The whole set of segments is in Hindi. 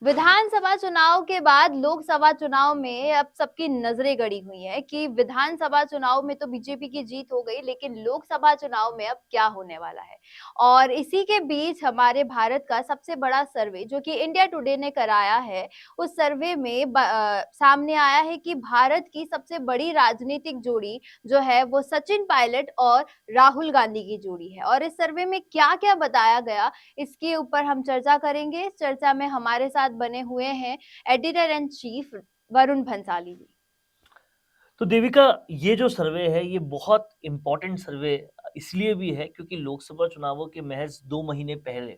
विधानसभा चुनाव के बाद लोकसभा चुनाव में अब सबकी नजरें गड़ी हुई हैं कि विधानसभा चुनाव में तो बीजेपी की जीत हो गई, लेकिन लोकसभा चुनाव में अब क्या होने वाला है। और इसी के बीच हमारे भारत का सबसे बड़ा सर्वे जो कि इंडिया टुडे ने कराया है, उस सर्वे में सामने आया है कि भारत की सबसे बड़ी राजनीतिक जोड़ी जो है वो सचिन पायलट और राहुल गांधी की जोड़ी है। और इस सर्वे में क्या क्या बताया गया, इसके ऊपर हम चर्चा करेंगे। इस चर्चा में हमारे साथ बने हुए हैं editor in chief Varun Bhansali ji. तो देविका, ये जो सर्वे है ये बहुत इंपॉर्टेंट सर्वे इसलिए भी है क्योंकि लोकसभा चुनावों के महज 2 महीने पहले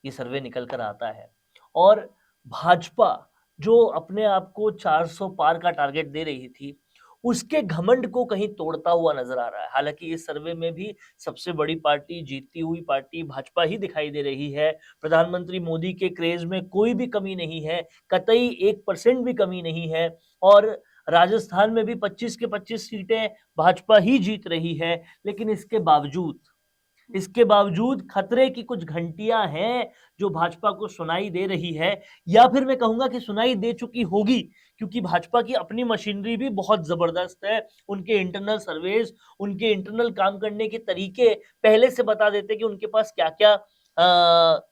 ये सर्वे निकल कर आता है। और भाजपा जो अपने आप को 400 पार का टारगेट दे रही थी, उसके घमंड को कहीं तोड़ता हुआ नजर आ रहा है। हालांकि इस सर्वे में भी सबसे बड़ी पार्टी, जीतती हुई पार्टी भाजपा ही दिखाई दे रही है। प्रधानमंत्री मोदी के क्रेज में कोई भी कमी नहीं है, कतई 1% भी कमी नहीं है। और राजस्थान में भी 25 के 25 सीटें भाजपा ही जीत रही है। लेकिन इसके बावजूद खतरे की कुछ घंटियां हैं जो भाजपा को सुनाई दे रही है, या फिर मैं कहूंगा कि सुनाई दे चुकी होगी, क्योंकि भाजपा की अपनी मशीनरी भी बहुत जबरदस्त है। उनके इंटरनल सर्वेज, उनके इंटरनल काम करने के तरीके पहले से बता देते कि उनके पास क्या क्या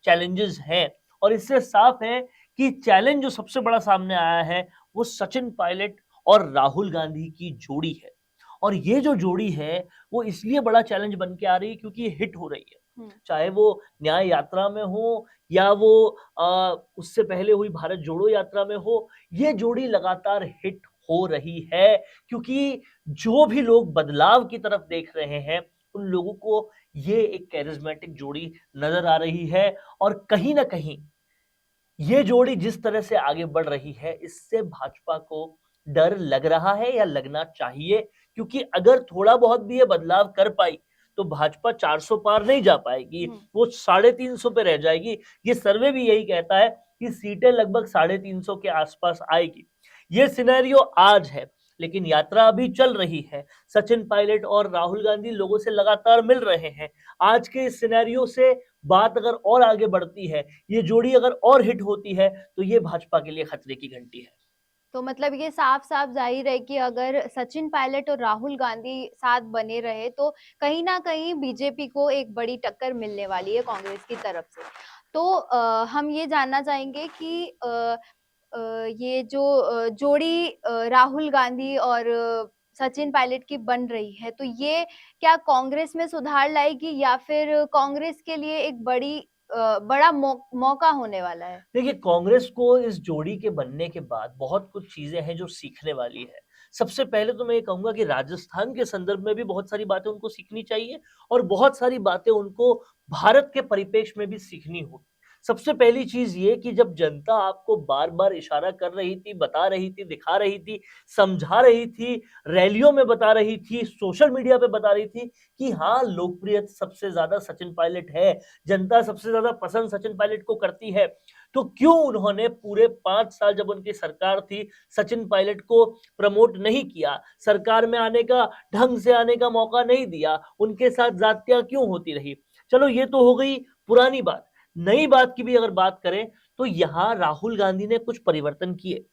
चैलेंजेस हैं। और इससे साफ है कि चैलेंज जो सबसे बड़ा सामने आया है वो सचिन पायलट और राहुल गांधी की जोड़ी है। और ये जो जोड़ी है वो इसलिए बड़ा चैलेंज बन के आ रही है क्योंकि ये हिट हो रही है। चाहे वो न्याय यात्रा में हो या वो उससे पहले हुई भारत जोड़ो यात्रा में हो, ये जोड़ी लगातार हिट हो रही है। क्योंकि जो भी लोग बदलाव की तरफ देख रहे हैं उन लोगों को ये एक कैरिज्मेटिक जोड़ी नजर आ रही है। और कहीं ना कहीं ये जोड़ी जिस तरह से आगे बढ़ रही है, इससे भाजपा को डर लग रहा है या लगना चाहिए। क्योंकि अगर थोड़ा बहुत भी ये बदलाव कर पाई तो भाजपा 400 पार नहीं जा पाएगी, वो 350 पे रह जाएगी। ये सर्वे भी यही कहता है कि सीटें लगभग 350 के आसपास आएगी। ये सिनेरियो आज है, लेकिन यात्रा अभी चल रही है। सचिन पायलट और राहुल गांधी लोगों से लगातार मिल रहे हैं। आज के इस सिनेरियो से बात अगर और आगे बढ़ती है, ये जोड़ी अगर और हिट होती है, तो ये भाजपा के लिए खतरे की घंटी है। तो मतलब ये साफ साफ जाहिर है कि अगर सचिन पायलट और राहुल गांधी साथ बने रहे तो कहीं ना कहीं बीजेपी को एक बड़ी टक्कर मिलने वाली है कांग्रेस की तरफ से। तो हम ये जानना चाहेंगे कि ये जो जोड़ी राहुल गांधी और सचिन पायलट की बन रही है, तो ये क्या कांग्रेस में सुधार लाएगी या फिर कांग्रेस के लिए एक बड़ा मौका होने वाला है? देखिए, कांग्रेस को इस जोड़ी के बनने के बाद बहुत कुछ चीजें हैं जो सीखने वाली है। सबसे पहले तो मैं ये कहूंगा कि राजस्थान के संदर्भ में भी बहुत सारी बातें उनको सीखनी चाहिए और बहुत सारी बातें उनको भारत के परिप्रेक्ष्य में भी सीखनी होगी। सबसे पहली चीज ये कि जब जनता आपको बार बार इशारा कर रही थी, बता रही थी, दिखा रही थी, समझा रही थी, रैलियों में बता रही थी, सोशल मीडिया पे बता रही थी कि हाँ, लोकप्रियता सबसे ज्यादा सचिन पायलट है, जनता सबसे ज्यादा पसंद सचिन पायलट को करती है, तो क्यों उन्होंने पूरे 5 साल जब उनकी सरकार थी सचिन पायलट को प्रमोट नहीं किया, सरकार में आने का, ढंग से आने का मौका नहीं दिया, उनके साथ जातियां क्यों होती रही। चलो, ये तो हो गई पुरानी बात। नई बात की भी अगर बात करें तो यहां राहुल गांधी ने कुछ परिवर्तन किए।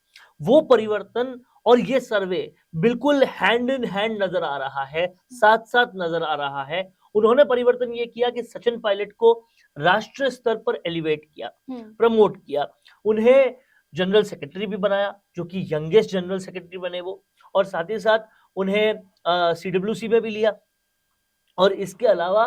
वो परिवर्तन और ये सर्वे बिल्कुल हैंड इन हैंड नजर आ रहा है, साथ साथ नजर आ रहा है। उन्होंने परिवर्तन ये किया कि सचिन पायलट को राष्ट्रीय स्तर पर एलिवेट किया, प्रमोट किया, उन्हें जनरल सेक्रेटरी भी बनाया, जो कि यंगेस्ट जनरल सेक्रेटरी बने वो, और साथ ही साथ उन्हें सीडब्ल्यूसी में भी लिया। और इसके अलावा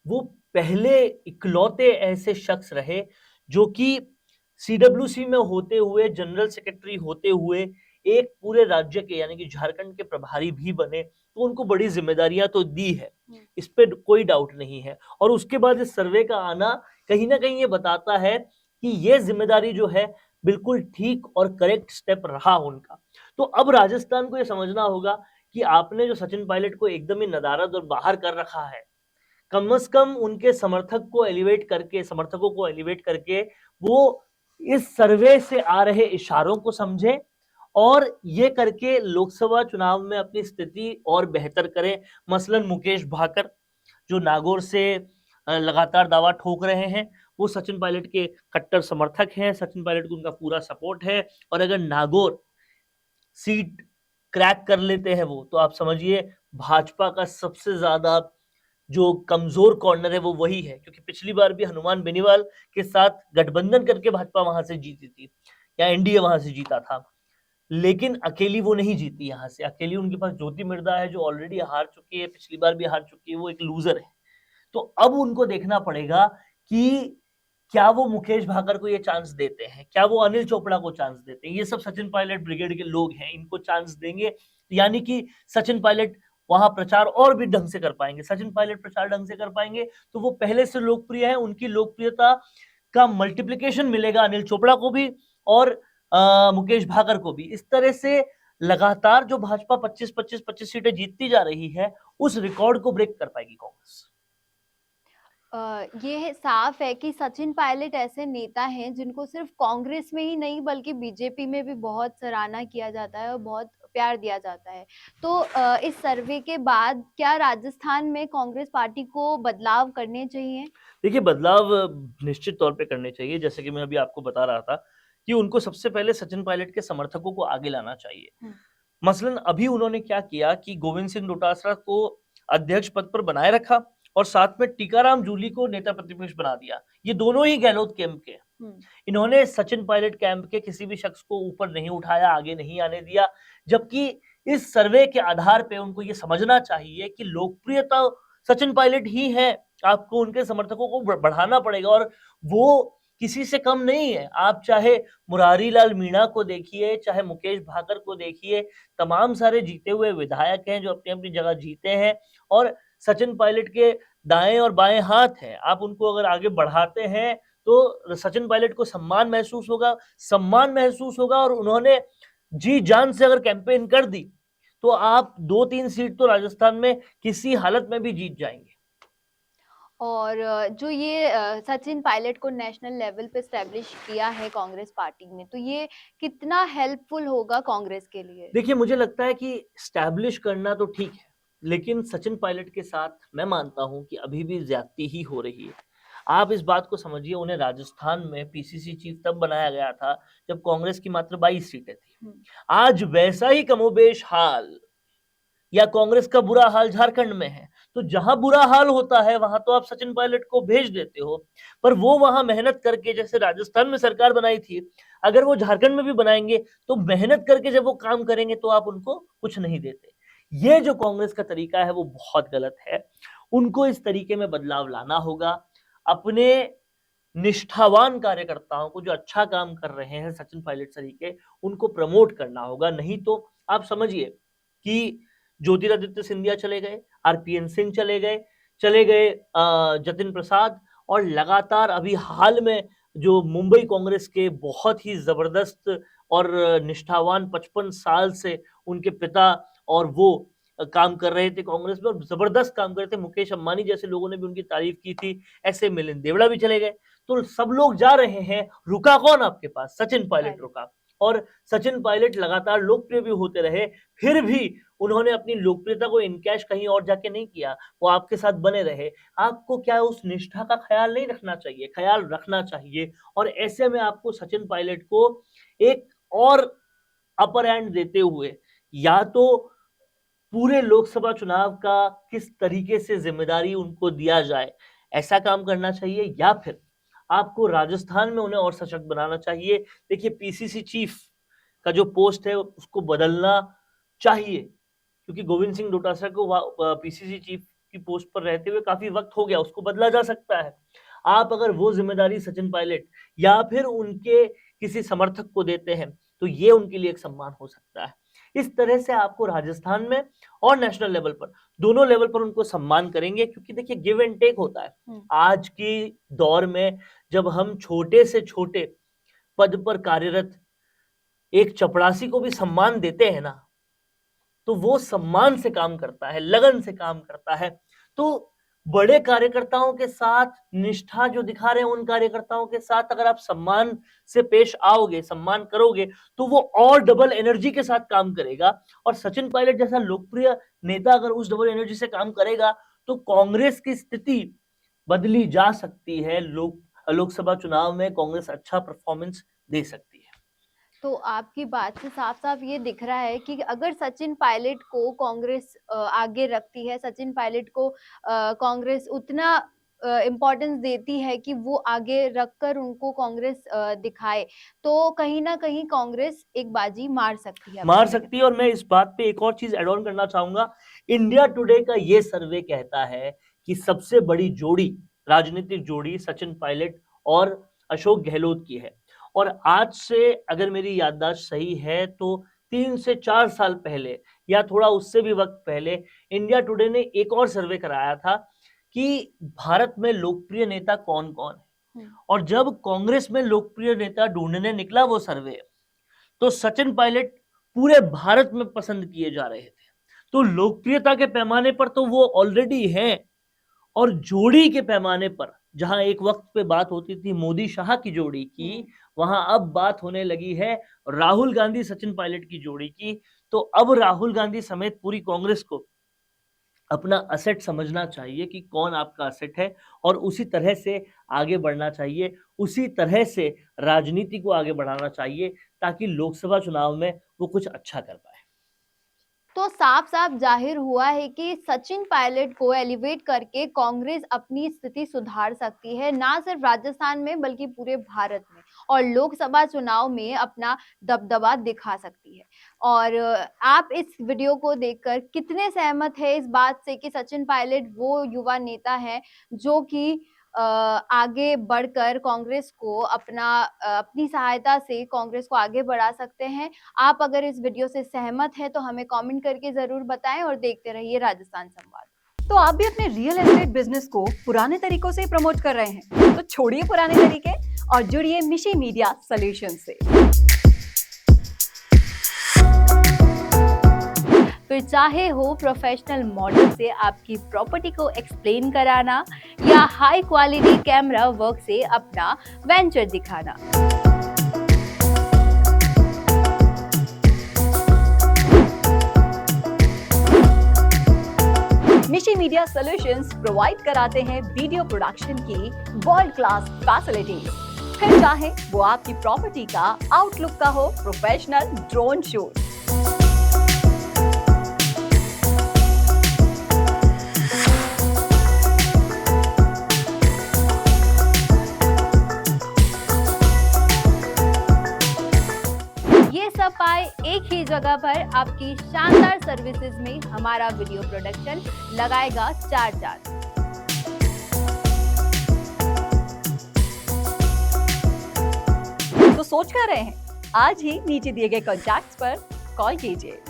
वो पहले इकलौते ऐसे शख्स रहे जो कि सीडब्ल्यूसी में होते हुए, जनरल सेक्रेटरी होते हुए एक पूरे राज्य के यानी कि झारखंड के प्रभारी भी बने। तो उनको बड़ी जिम्मेदारियां तो दी है, इस पे कोई डाउट नहीं है। और उसके बाद इस सर्वे का आना कहीं ना कहीं ये बताता है कि ये जिम्मेदारी जो है बिल्कुल ठीक और करेक्ट स्टेप रहा उनका। तो अब राजस्थान को ये समझना होगा कि आपने जो सचिन पायलट को एकदम ही नदारद और बाहर कर रखा है, कम से कम उनके समर्थकों को एलिवेट करके वो इस सर्वे से आ रहे इशारों को समझें और ये करके लोकसभा चुनाव में अपनी स्थिति और बेहतर करें। मसलन मुकेश भाकर जो नागौर से लगातार दावा ठोक रहे हैं, वो सचिन पायलट के कट्टर समर्थक हैं, सचिन पायलट को उनका पूरा सपोर्ट है। और अगर नागौर सीट क्रैक कर लेते हैं वो, तो आप समझिए भाजपा का सबसे ज्यादा जो कमजोर कॉर्नर है वो वही है, क्योंकि पिछली बार भी हनुमान बेनीवाल के साथ गठबंधन करके भाजपा वहां से जीती थी, या एनडीए वहां से जीता था, लेकिन अकेली वो नहीं जीती यहाँ से। अकेली उनके पास ज्योति मिर्धा है जो ऑलरेडी हार चुकी है, पिछली बार भी हार चुकी है, वो एक लूजर है। तो अब उनको देखना पड़ेगा कि क्या वो मुकेश भाकर को ये चांस देते हैं, क्या वो अनिल चोपड़ा को चांस देते हैं। ये सब सचिन पायलट ब्रिगेड के लोग हैं, इनको चांस देंगे, यानी कि सचिन पायलट वहां प्रचार और भी ढंग से कर पाएंगे। सचिन पायलट प्रचार ढंग से कर पाएंगे तो वो पहले से लोकप्रिय है, उनकी लोकप्रियता का मल्टीप्लिकेशन मिलेगा अनिल चोपड़ा को भी और मुकेश भाकर को भी। इस तरह से लगातार जो भाजपा 25-25-25 सीटें जीतती जा रही है, उस रिकॉर्ड को ब्रेक कर पाएगी कांग्रेस। ये साफ है कि सचिन पायलट ऐसे नेता हैं जिनको सिर्फ कांग्रेस में ही नहीं बल्कि बीजेपी में भी बहुत सराहना किया जाता है और बहुत प्यार दिया जाता है। तो इस सर्वे के बाद क्या राजस्थान में कांग्रेस पार्टी को बदलाव करने चाहिए? देखिए, बदलाव निश्चित तौर पे करने चाहिए। जैसे कि मैं अभी आपको बता रहा था कि उनको सबसे पहले सचिन पायलट के समर्थकों को आगे लाना चाहिए। मसलन अभी उन्होंने क्या किया कि गोविंद सिंह डोटासरा को अध्यक्ष पद पर बनाए रखा और साथ में टीकाराम जूली को नेता प्रतिपक्ष बना दिया। ये दोनों ही गहलोत कैंप के। इन्होंने सचिन पायलट कैंप के किसी भी शख्स को ऊपर नहीं उठाया, आगे नहीं आने दिया, जबकि इस सर्वे के आधार पे उनको ये समझना चाहिए कि लोकप्रियता सचिन पायलट ही है, आपको उनके समर्थकों को बढ़ाना पड़ेगा और वो किसी से कम नहीं है। आप चाहे मुरारी लाल मीणा को देखिए, चाहे मुकेश भाकर को देखिए, तमाम सारे जीते हुए विधायक हैं जो अपनी अपनी जगह जीते हैं और सचिन पायलट के दाएं और बाएं हाथ हैं। आप उनको अगर आगे बढ़ाते हैं तो सचिन पायलट को सम्मान महसूस होगा और उन्होंने जी जान से अगर कैंपेन कर दी तो आप 2-3 सीट तो राजस्थान में किसी हालत में भी जीत जाएंगे। और जो ये सचिन पायलट को नेशनल लेवल पे स्टैब्लिश किया है कांग्रेस पार्टी ने, तो ये कितना हेल्पफुल होगा कांग्रेस के लिए? देखिए, मुझे लगता है कि स्टैब्लिश करना तो ठीक है, लेकिन सचिन पायलट के साथ मैं मानता हूं कि अभी भी ज्यादती ही हो रही है। आप इस बात को समझिए, उन्हें राजस्थान में पीसीसी चीफ तब बनाया गया था जब कांग्रेस की मात्र 22 सीटें थी। आज वैसा ही कमोबेश हाल या कांग्रेस का बुरा हाल झारखंड में है। तो जहां बुरा हाल होता है वहां तो आप सचिन पायलट को भेज देते हो, पर वो वहां मेहनत करके, जैसे राजस्थान में सरकार बनाई थी, अगर वो झारखंड में भी बनाएंगे तो मेहनत करके जब वो काम करेंगे तो आप उनको कुछ नहीं देते। ये जो कांग्रेस का तरीका है वो बहुत गलत है। उनको इस तरीके में बदलाव लाना होगा। अपने निष्ठावान कार्यकर्ताओं को जो अच्छा काम कर रहे हैं सचिन पायलट तरीके, उनको प्रमोट करना होगा। नहीं तो आप समझिए कि ज्योतिरादित्य सिंधिया चले गए, आरपीएन सिंह चले गए जतिन प्रसाद, और लगातार अभी हाल में जो मुंबई कांग्रेस के बहुत ही जबरदस्त और निष्ठावान 55 साल से उनके पिता और वो काम कर रहे थे कांग्रेस में और जबरदस्त काम कर रहे थे, मुकेश अंबानी जैसे लोगों ने भी उनकी तारीफ की थी, ऐसे मिलिंद देवड़ा भी चले गए। तो सब लोग जा रहे हैं, रुका कौन आपके पास? सचिन पायलट रुका। और सचिन पायलट लगातार लोकप्रिय भी होते रहे, फिर भी उन्होंने अपनी लोकप्रियता को इनकैश कहीं और जाके नहीं किया, वो आपके साथ बने रहे। आपको क्या उस निष्ठा का ख्याल नहीं रखना चाहिए? ख्याल रखना चाहिए। और ऐसे में आपको सचिन पायलट को एक और अपर हैंड देते हुए या तो पूरे लोकसभा चुनाव का किस तरीके से जिम्मेदारी उनको दिया जाए, ऐसा काम करना चाहिए, या फिर आपको राजस्थान में उन्हें और सशक्त बनाना चाहिए। देखिए, पीसीसी चीफ का जो पोस्ट है उसको बदलना चाहिए, क्योंकि गोविंद सिंह डोटासरा को पीसीसी चीफ की पोस्ट पर रहते हुए काफी वक्त हो गया, उसको बदला जा सकता है। आप अगर वो जिम्मेदारी सचिन पायलट या फिर उनके किसी समर्थक को देते हैं तो ये उनके लिए एक सम्मान हो सकता है। इस तरह से आपको राजस्थान में और नेशनल लेवल पर, दोनों लेवल पर उनको सम्मान करेंगे, क्योंकि देखिए गिव एंड टेक होता है। आज की दौर में जब हम छोटे से छोटे पद पर कार्यरत एक चपरासी को भी सम्मान देते हैं ना, तो वो सम्मान से काम करता है, लगन से काम करता है। तो बड़े कार्यकर्ताओं के साथ निष्ठा जो दिखा रहे हैं, उन कार्यकर्ताओं के साथ अगर आप सम्मान से पेश आओगे, सम्मान करोगे, तो वो और डबल एनर्जी के साथ काम करेगा। और सचिन पायलट जैसा लोकप्रिय नेता अगर उस डबल एनर्जी से काम करेगा तो कांग्रेस की स्थिति बदली जा सकती है। लोग लोकसभा चुनाव में कांग्रेस अच्छा परफॉर्मेंस दे सकती है। तो आपकी बात से साफ-साफ ये दिख रहा है कि अगर सचिन पायलट को कांग्रेस आगे रखती है, सचिन पायलट को कांग्रेस उतना इम्पोर्टेंस देती है कि वो आगे रखकर उनको कांग्रेस दिखाए, तो कहीं न कहीं कांग्रेस एक बाजी मार सकती है मार अपने सकती है। और मैं इस बात पे एक और चीज़ ऐड ऑन करना चाहूँगा, इंडिया टुडे का ये सर्वे कहता है कि सबसे बड़ी जोड़ी, राजनीतिक जोड़ी सचिन पायलट और अशोक गहलोत की है। और आज से अगर मेरी याददाश्त सही है तो 3 से 4 साल पहले या थोड़ा उससे भी वक़्त पहले इंडिया टुडे ने एक और सर्वे कराया था कि भारत में लोकप्रिय नेता कौन-कौन है। हुँ। और जब कांग्रेस में लोकप्रिय नेता ढूँढने निकला वो सर्वे, तो सचिन पायलट पूरे भारत में पसंद किए जा रहे थे। तो लोकप्रियता के पैमाने पर तो वो ऑलरेडी हैं, और जोड़ी के पैमाने पर जहां एक वक्त पे बात होती थी मोदी शाह की जोड़ी की, वहां अब बात होने लगी है राहुल गांधी सचिन पायलट की जोड़ी की। तो अब राहुल गांधी समेत पूरी कांग्रेस को अपना असेट समझना चाहिए कि कौन आपका असेट है, और उसी तरह से आगे बढ़ना चाहिए, उसी तरह से राजनीति को आगे बढ़ाना चाहिए ताकि लोकसभा चुनाव में वो कुछ अच्छा कर पाए। तो साफ-साफ ज़ाहिर हुआ है कि सचिन पायलट को एलिवेट करके कांग्रेस अपनी स्थिति सुधार सकती है, ना सिर्फ राजस्थान में बल्कि पूरे भारत में, और लोकसभा चुनाव में अपना दबदबा दिखा सकती है। और आप इस वीडियो को देखकर कितने सहमत हैं इस बात से कि सचिन पायलट वो युवा नेता हैं जो कि आगे बढ़कर कांग्रेस को अपनी सहायता से कांग्रेस को आगे बढ़ा सकते हैं? आप अगर इस वीडियो से सहमत हैं तो हमें कमेंट करके ज़रूर बताएं और देखते रहिए राजस्थान संवाद। तो आप भी अपने रियल एस्टेट बिजनेस को पुराने तरीकों से प्रमोट कर रहे हैं, तो छोड़िए पुराने तरीके और जुड़िए मिशी मीडिया सॉल्यूशन से। फिर चाहे हो प्रोफेशनल मॉडल से आपकी प्रॉपर्टी को एक्सप्लेन कराना या हाई क्वालिटी कैमरा वर्क से अपना वेंचर दिखाना, मिशी मीडिया सॉल्यूशंस प्रोवाइड कराते हैं वीडियो प्रोडक्शन की वर्ल्ड क्लास फैसिलिटीज। फिर चाहे वो आपकी प्रॉपर्टी का आउटलुक का हो प्रोफेशनल ड्रोन शूट, ये सब पाए एक ही जगह पर आपकी शानदार सर्विसेज में हमारा वीडियो प्रोडक्शन लगाएगा 4 चांद। तो सोच कर रहे हैं, आज ही नीचे दिए गए कॉन्टैक्ट्स पर कॉल कीजिए।